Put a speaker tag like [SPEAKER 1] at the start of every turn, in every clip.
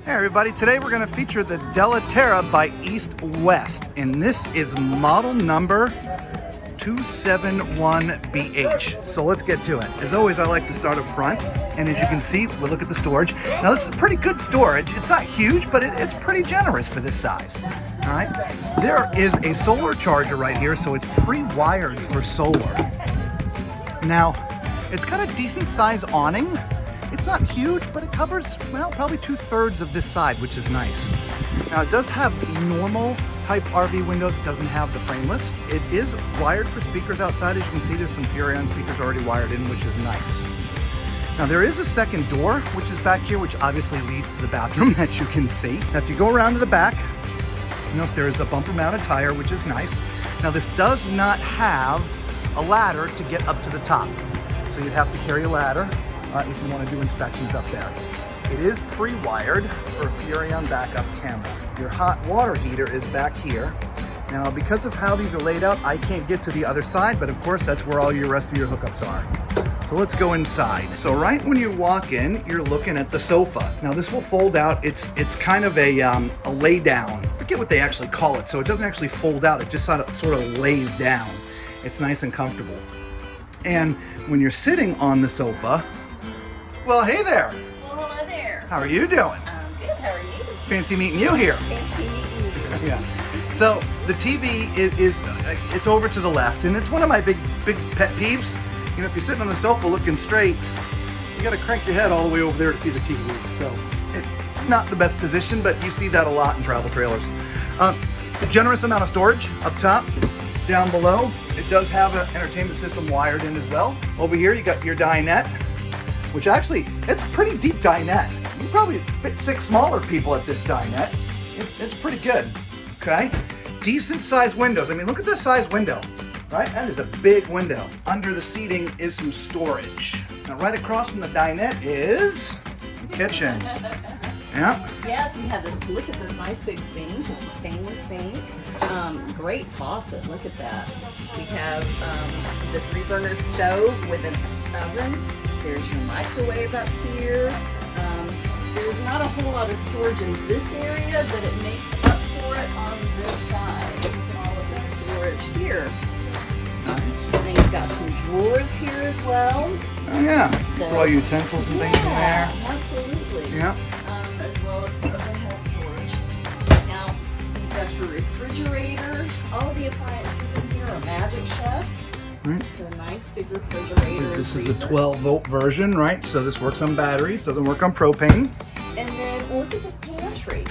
[SPEAKER 1] Hey everybody, today we're going to feature the Della Terra by East West, and this is model number 271BH. So let's get to it. As always, I like to start up front, and as you can see, we'll look at the storage. Now this is pretty good storage. It's not huge, but it's pretty generous for this size. All right, there is a solar charger right here, so it's pre-wired for solar. Now, it's got a decent size awning. It's not huge, but it covers, well, probably 2/3 of this side, which is nice. Now, it does have normal type RV windows. It doesn't have the frameless. It is wired for speakers outside. As you can see, there's some Furrion speakers already wired in, which is nice. Now, there is a second door, which is back here, which obviously leads to the bathroom that you can see. Now, if you go around to the back, you notice there is a bumper-mounted tire, which is nice. Now, this does not have a ladder to get up to the top. So you'd have to carry a ladder if you want to do inspections up there. It is pre-wired for a Furrion backup camera. Your hot water heater is back here. Now, because of how these are laid out, I can't get to the other side, but of course that's where all your rest of your hookups are. So let's go inside. So right when you walk in, you're looking at the sofa. Now this will fold out. It's kind of a lay down. I forget what they actually call it. So it doesn't actually fold out. It just sort of lays down. It's nice and comfortable. And when you're sitting on the sofa, well, hey there.
[SPEAKER 2] Well, hello there.
[SPEAKER 1] How are you doing?
[SPEAKER 2] I'm good. How are you?
[SPEAKER 1] Fancy meeting you here.
[SPEAKER 2] Fancy meeting you.
[SPEAKER 1] Yeah. So the TV it's over to the left, and it's one of my big pet peeves. You know, if you're sitting on the sofa looking straight, you got to crank your head all the way over there to see the TV. So it's not the best position, but you see that a lot in travel trailers. A generous amount of storage up top. Down below, it does have an entertainment system wired in as well. Over here, you got your dinette, which actually, it's a pretty deep dinette. You probably fit 6 smaller people at this dinette. It's pretty good, okay? Decent sized windows. I mean, look at this size window, right? That is a big window. Under the seating is some storage. Now, right across from the dinette is the kitchen. Yeah.
[SPEAKER 2] Yes, we have this. Look at this nice big sink. It's a stainless sink. Great faucet. Look at that. We have the 3-burner stove with an oven. There's your microwave up here. There's not a whole lot of storage in this area, but it makes up for it on this side. Look at all of the storage here.
[SPEAKER 1] Nice.
[SPEAKER 2] And then you've got some drawers here as well.
[SPEAKER 1] Oh yeah.
[SPEAKER 2] So,
[SPEAKER 1] for all your utensils and things in there.
[SPEAKER 2] Absolutely.
[SPEAKER 1] Yeah.
[SPEAKER 2] As well as some overhead storage. Now, you've got your refrigerator. All of the appliances in here are Magic Chef.
[SPEAKER 1] Right.
[SPEAKER 2] So nice big refrigerator.
[SPEAKER 1] This is a 12-volt version, right? So this works on batteries, doesn't work on propane.
[SPEAKER 2] And then look at this pantry.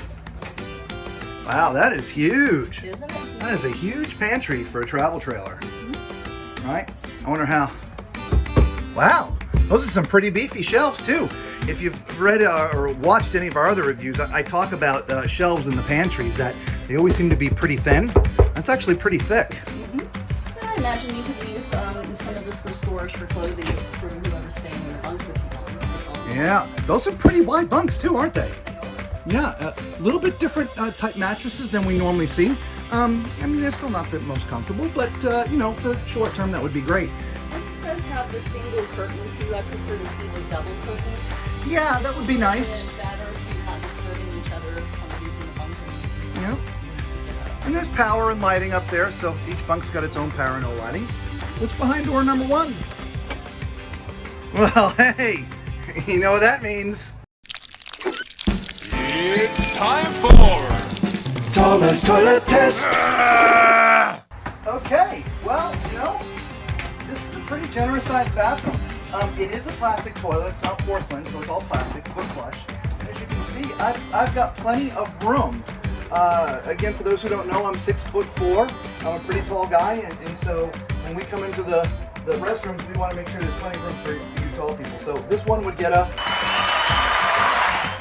[SPEAKER 1] Wow, that is huge.
[SPEAKER 2] Isn't it huge?
[SPEAKER 1] That is a huge pantry for a travel trailer. Right? I wonder how. Wow, those are some pretty beefy shelves too. If you've read or watched any of our other reviews, I talk about shelves in the pantries that they always seem to be pretty thin. That's actually pretty thick.
[SPEAKER 2] I imagine you could use some of this for storage for clothing for whoever's staying in the bunks if you want.
[SPEAKER 1] Yeah, those are pretty wide bunks too, aren't they? Yeah, a little bit different type mattresses than we normally see. I mean, they're still not the most comfortable, but you know, for short term, that would be great.
[SPEAKER 2] This does have the single curtain too. I prefer to see the double curtains.
[SPEAKER 1] Yeah, that would be nice.
[SPEAKER 2] Better so you're not disturbing each other if somebody's in the bunker.
[SPEAKER 1] Yeah. And there's power and lighting up there, so each bunk's got its own power and no lighting. What's behind door number 1? Well, hey, you know what that means.
[SPEAKER 3] It's time for Thomas Toilet Test.
[SPEAKER 1] Okay, well, you know, this is a pretty generous sized bathroom. It is a plastic toilet, it's not porcelain, so it's all plastic, foot flush. And as you can see, I've got plenty of room. Again, for those who don't know, I'm 6'4". I'm a pretty tall guy, and so when we come into the restrooms, we want to make sure there's plenty of room for you tall people. So this one would get a.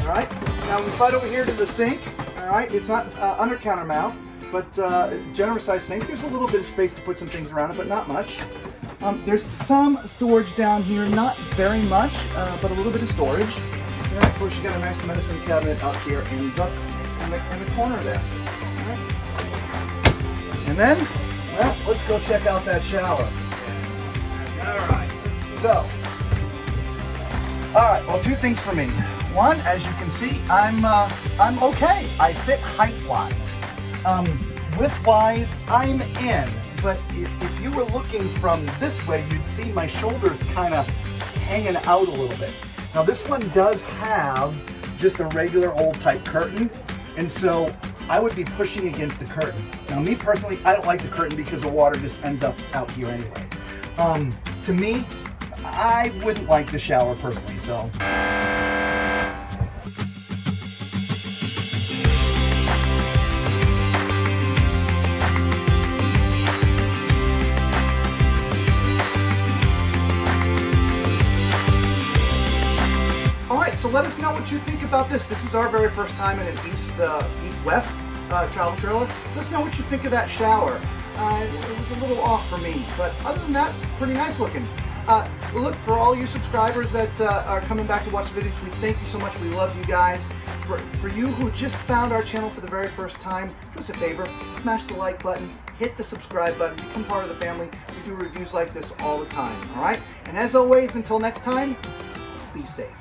[SPEAKER 1] All right. Now we slide over here to the sink. All right. It's not under counter mount, but generous size sink. There's a little bit of space to put some things around it, but not much. There's some storage down here, not very much, but a little bit of storage. And then of course you got a nice medicine cabinet up here in the corner there. All right. And then, well, let's go check out that shower. All right. So All right, well, two things for me. One, as you can see, I'm okay. I fit height-wise. Width-wise, I'm in. But if you were looking from this way, you'd see my shoulders kind of hanging out a little bit. Now, this one does have just a regular old type curtain, and so I would be pushing against the curtain. Now, me personally, I don't like the curtain because the water just ends up out here anyway. To me, I wouldn't like the shower personally, so. So let us know what you think about this. This is our very first time in an east-west travel trailer. Let us know what you think of that shower. It was a little off for me, but other than that, pretty nice looking. Look, for all you subscribers that are coming back to watch the videos, we thank you so much. We love you guys. For you who just found our channel for the very first time, do us a favor, smash the like button, hit the subscribe button, become part of the family. We do reviews like this all the time, all right? And as always, until next time, be safe.